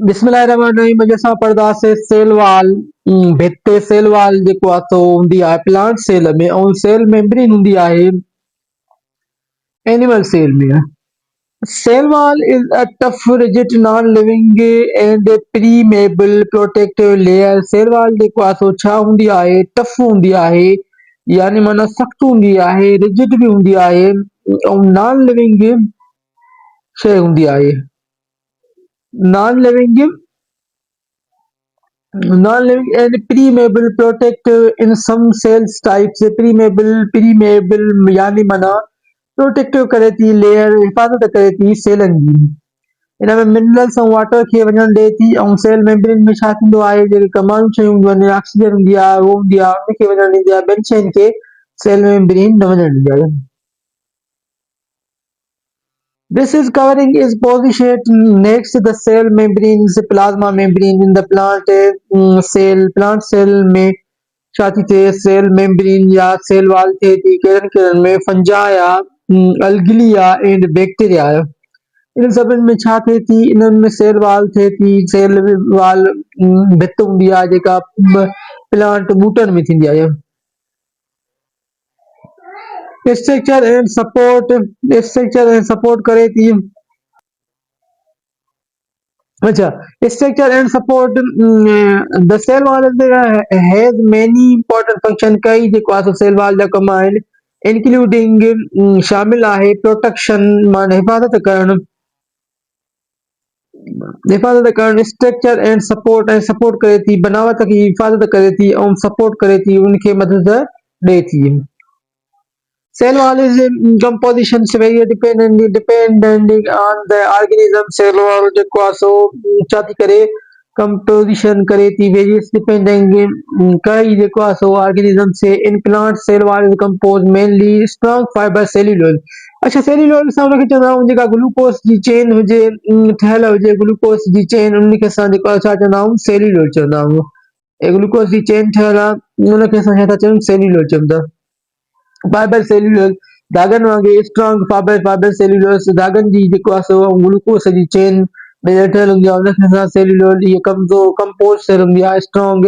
बिस्मिल्लाहिर्रहमानिर्रहीम। जैसा पर्दा से सेल वाल भित्ते सेल वाल जेको आहे सो हूंदी आहे प्लांट सेल में, ऐं सेल मेम्ब्रेन हूंदी आहे एनिमल सेल में। Cell wall is a tough, rigid, non-living and permeable protective layer। Cell wall जेको आहे सो छा हूंदी आहे, टफ हूंदी आहे, यानी माना सख्त हूंदी आहे, रिजिड बि हूंदी आहे ऐं नॉन लिविंग शइ हूंदी आहे। Non living non-living and permeable protect in some cells types। permeable यानी माना प्रोटेक्टिव करे थी, लेयर हिफ़ाज़त करे थी सेलन जी। इन में मिनरल्स ऐं वाटर खे वञणु ॾिए थी ऐं सेल मेम्ब्रेन में छा थींदो आहे, जेके तमामु शयूं हूंदियूं आहिनि, ऑक्सीजन हूंदी आहे, उहो हूंदी आहे, उनखे वञणु ॾींदी आहे, ॿियनि शयुनि खे सेल मेम्ब्रेन न वञणु ॾींदी आहे। This is covering is positioned next to the cell membranes, plasma membrane in the cell। plant cell में छा थी थिए, सेल मेम्ब्रेन या सेल वॉल थिए थी कहिड़नि कहिड़नि में, फंजा या अल्गिलिया एंड बैक्टीरिया। इन सभिनि में छा थिए थी, इन्हनि में सेल वॉल थिए थी। सेल वॉल भित हूंदी आहे जेका प्लांट ॿूटनि में थींदी आहे। स्ट्रक्चर एंड सपोर्ट करे थी। अच्छा, structure and support the cell wall has many important function. कई जेको आहे सेल वॉल जा कम आहिनि, इंक्लूडिंग शामिल आहे प्रोटेक्शन माना हिफ़ाज़त करणु, स्ट्रक्चर एंड सपोर्ट करे थी, बनावट की हिफ़ाज़त करे थी ऐं सपोर्ट करे थी, उनखे मदद ॾिए थी। Cell wall is composition very depending on the organism। cell wall जेको आहे सो छा थी करे, composition करे थी various depending कई जेको आहे सो organism से। in plant cell wall is composed mainly strong fiber cellulose। अच्छा, सेल्यूलोज असां उनखे चवंदा आहियूं जेका ग्लूकोस जी चेन हुजे, ठहियल हुजे ग्लूकोस जी चेन, उनखे असां जेको आहे छा चवंदा आहियूं, सेल्यूलोज चवंदा आहियूं। ग्लूकोस जी चेन ठहियल आहे, उनखे असां छा था चऊं, सेल्यूलोज चवंदा। फाइबर सेल्यूलोज धागनि वांगुरु स्ट्रॉन्ग फाइबर सेल्यूलोज, धागनि जी जेको आहे सो ग्लूकोस जी चेन में ठहियल हूंदी आहे, उनखे असां सेल्यूलोज। इहे कमज़ोर कंपोज सेल हूंदी आहे, स्ट्रॉन्ग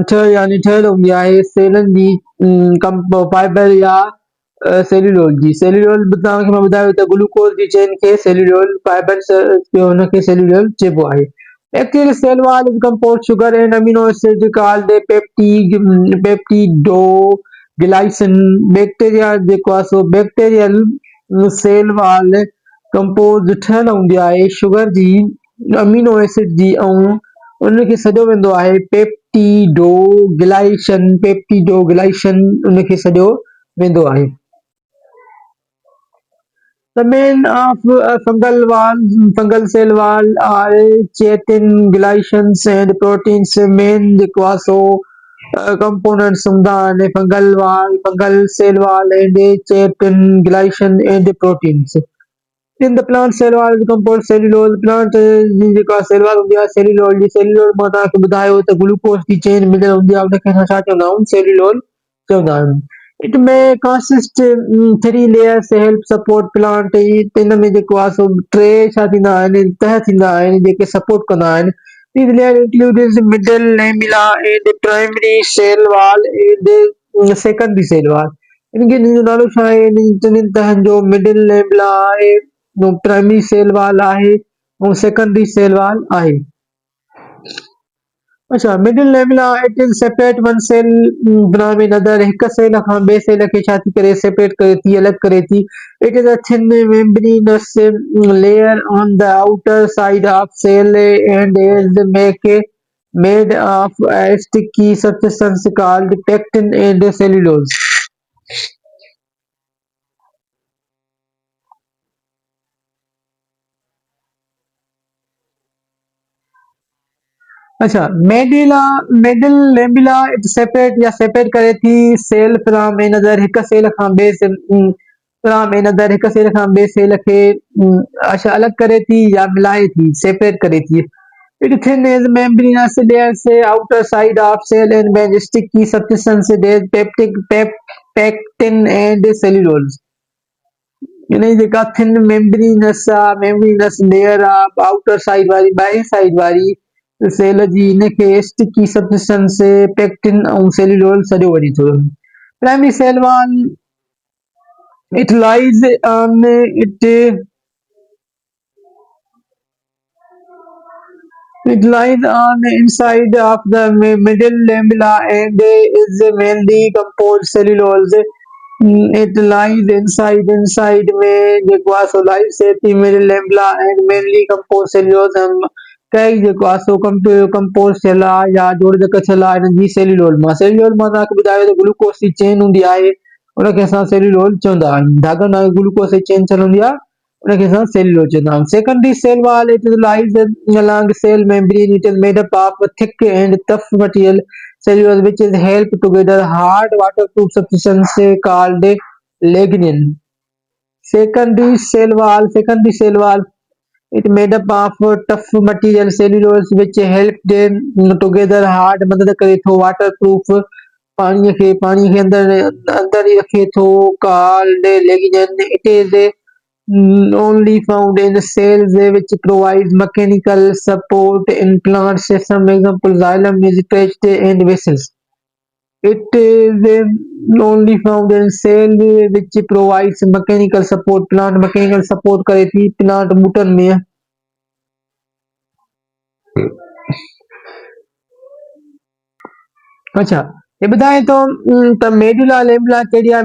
ठहियल हूंदी आहे सेलनि जी फाइबर या सेल्यूलोज जी। सेल्यूलोज तव्हांखे मां ॿुधायो त ग्लूकोस जी चेन खे सेल्यूलोज, फाइबर हुनखे सेल्यूलोज चइबो आहे। Actually, cell wall is composed sugar and amino acid called peptidoglycan। Bacteria जेको आहे सो बैक्टीरियल सेल वॉल कंपोज ठहियल हूंदी आहे शुगर जी, अमीनो एसिड जी, ऐं उनखे सॾियो वेंदो आहे पेप्टिडोग्लाइशन उनखे सॾियो वेंदो आहे। The main of fungal cell wall are chitin, glycans and proteins। main जेको आहे सो components हूंदा आहिनि fungal cell wall and chitin, glycan and proteins। In the plant cell wall is composed cellulose। plant जी जेको आहे सेल वॉल हूंदी आहे cellulose जी। Cellulose मां तव्हांखे ॿुधायो त ग्लूकोस जी चेन मिलियल हूंदी आहे, उनखे असां छा चवंदा आहियूं, सेल्यूलोज चवंदा आहियूं। It may consist three layers help support plant। इन में जेको आहे सो टे छा थींदा आहिनि, तह थींदा आहिनि जेके सपोर्ट कंदा आहिनि। These layers include middle lamella and primary cell wall and secondary cell wall। इनखे जो नालो छा आहे, इन टिनि तहनि जो, मिडिल लेमला आहे, प्राइमरी सेल वॉल आहे ऐं सेकेंडरी सेल वॉल आहे। अच्छा, middle lamella it is separate one cell from another. हिक सेल खां ॿिए सेल खे छा थी करे, सेपरेट करे थी, अलॻि करे थी। It is a thin membranous layer on the outer side of cell and is made of a sticky substance called pectin and cellulose। अच्छा, मिडिल लेम्बिला इट सेपरेट करे थी सेल फ्रॉम अनदर। हिक cell खां ॿिए cell खे अच्छा अलॻि करे थी या मिलाए थी, सेपरेट करे थी। It thin is membranous layer से outer side of cell and बेज स्टिकी सब्सटेंस डेज पेक्टिन एंड सेल्यूलोज। इन्हें जेका thin membranous layer outer side वारी ॿाहिरीं साइड वारी सेल जी इनखे स्टिकी सब्सटेंस पेक्टिन ऐं सेल्यूलोज सॼो वठी थो। Primary cell wall it lies on it lies on the inside of the middle lamella and is mainly composed cellulose. It lies inside में जेको आहे सो lies थिए थी middle lamella and mainly composed cellulose कई जेको आहे सो कंपोज थियल आहे या जोड़जक थियल आहे हिननि जी सेल्यूलोज मां तव्हांखे ॿुधायो त ग्लूकोस जी चेन हूंदी आहे उनखे असां सेल्यूलोज चवंदा आहियूं। धागनि वांगुरु ग्लूकोस जी चेन थियल हूंदी आहे उनखे असां सेल्यूलोज चवंदा आहियूं। Secondary cell wall it lies along cell membrane. It is made up of thick and tough material cellulose which is held together hard waterproof substance called lignin. Secondary cell wall it made up of tough material cellulose which help them together hard मदद करे थो waterproof पाणीअ खे अंदर ई रखे थो called lignin. It is only found in cells which provides mechanical support in plants. Some example xylem is attached and vessels. It is only found in cell which provides mechanical support. Plant mechanical support करे थी plant बूटन में। अच्छा ये ॿुधाए थो त medulla lamella कहिड़ी आहे।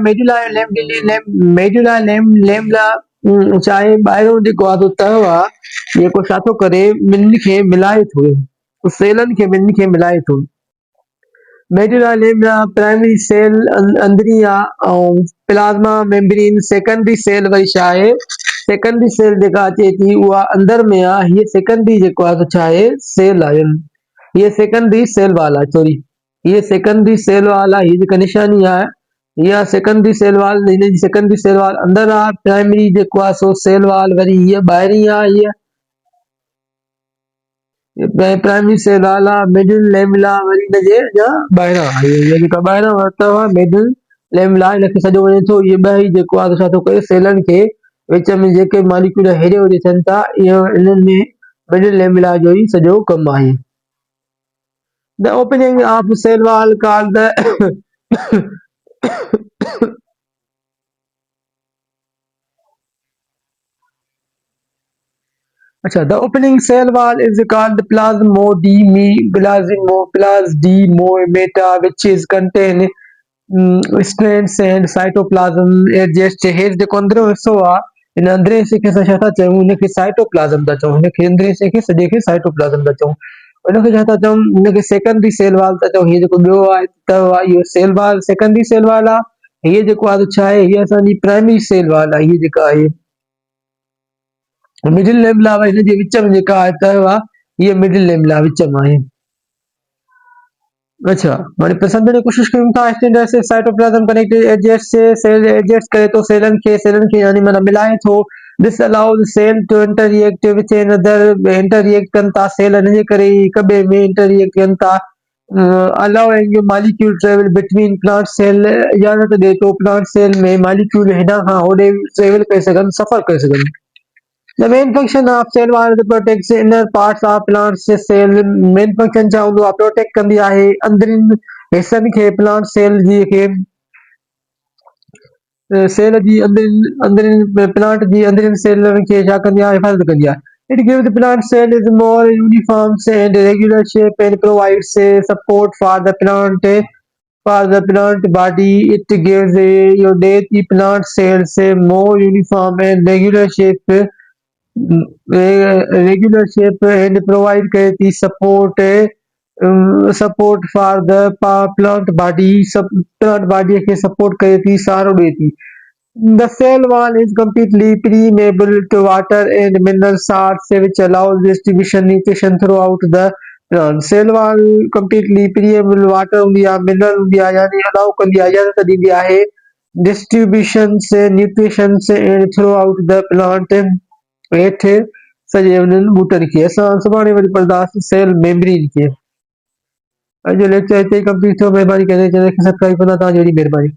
मेडुला लेमला चाहे ॿाहिरों जेको आहे तह आहे जेको छा थो करे ॿिन्हिनि खे मिलाए थो सेलनि खे ॿिन्हिनि खे मिलाए थो। मेडुला लेमला प्राइमरी सेल अंदरी आहे ऐं प्लाज़्मा मेम्ब्रेन सेकेंडरी सेल वरी छा आहे सेकेंडरी सेल जेका अचे थी उहा अंदर में आहे। हीअ सेकेंडरी जेको आहे छा आहे सेल आहे हीअ सेकेंडरी सेल वाल आहे सॉरी ये सेकेंडरी सेल वाल आहे। हीअ जेका निशानी आहे हीअ सेकेंडरी सेल वाल हिन जी सेकेंडरी सेल वाल अंदर आहे। प्राइमरी जेको आहे सो सेल वाल वरी हीअ ॿाहिरीं आहे। हीअ प्राइमरी सेल वाल आहे मिडिल लेमला वरी हिनजे अञा ॿाहिरां आहे। हीअ जेका ॿाहिरां अथव मिडिल लेमला हिनखे सॼो वञे थो। इहे ॿ ई जेको आहे छा थो करे सेलनि खे विच में जेके मालिक्यूल हेॾे होॾे थियनि था इहो इन्हनि में मिडिल लेमला जो ई सॼो कमु आहे। The opening of cell wall called the अच्छा the opening cell wall is called plasmodemata which is contain strands and cytoplasm adjust हेठि जेको अंदरियों हिस्सो आहे हिन अंदरे हिस्से खे असां छा था चऊं हिनखे साइटोप्लाज़म था चऊं। हिनखे अंदरे हिस्से खे सॼे खे साइटोप्लाज़म था चऊं। हिनखे छा था चऊं हिनखे सेकेंडरी सेल वाल था चऊं। हीअ जेको ॿियो आहे त इहो cell wall secondary cell wall आहे। हीअ जेको आहे छा आहे हीअ असांजी प्राइमरी सेल वाल आहे। हीअ जेका आहे मिडिल लेमला हिनजे विच में जेका आहे त हीअ मिडिल लेमला विच में आहे। अच्छा हाणे सम्झण जी कोशिशि कयूं था। साइटोप्लाज़म कनेक्टेड एडजस्ट करे थो सेलनि खे यानी माना मिलाए थो। This allows cell to interact with another interact कनि था सेल हिनजे करे हिक ॿिए में interact कनि था allowing molecule travel between plant cell इजाज़त ॾिए थो प्लांट सेल में मालिक्यूल हेॾां खां होॾे ट्रेवल करे सघनि सफ़र करे सघनि। The main function of cell wall protects inner parts of plants cell. Main function छा हूंदो आहे प्रोटेक्ट कंदी आहे अंदरिन हिस्सनि खे प्लांट सेल जी खे सेल जी अंदरिन प्लांट जी अंदरिन सेलनि खे छा कंदी आहे हिफ़ाज़त कंदी आहे। It gives the plant cell is more uniform and regular shape and provides support for the plant body. It gives the plant cells more uniform and regular shape and provide the support for the plant body plant body के support करे थी सहारो ॾे थी। The cell wall is completely permeable to water and mineral salts which allows distribution nutrition throughout the plant. Cell wall completely permeable water हूंदी आहे mineral हूंदी आहे यानी allow कंदी आहे इजाज़त ॾींदी आहे distribution nutrition and throughout the plant हेठि सॼे उन्हनि ॿूटनि खे। असां सुभाणे वरी पढ़ंदासीं सेल मेम्ब्रेन खे। अॼु जो लेक्चर हिते ई कंप्लीट थियो। महिरबानी करे चैनल खे सब्सक्राइब कंदा तव्हांजी वॾी महिरबानी।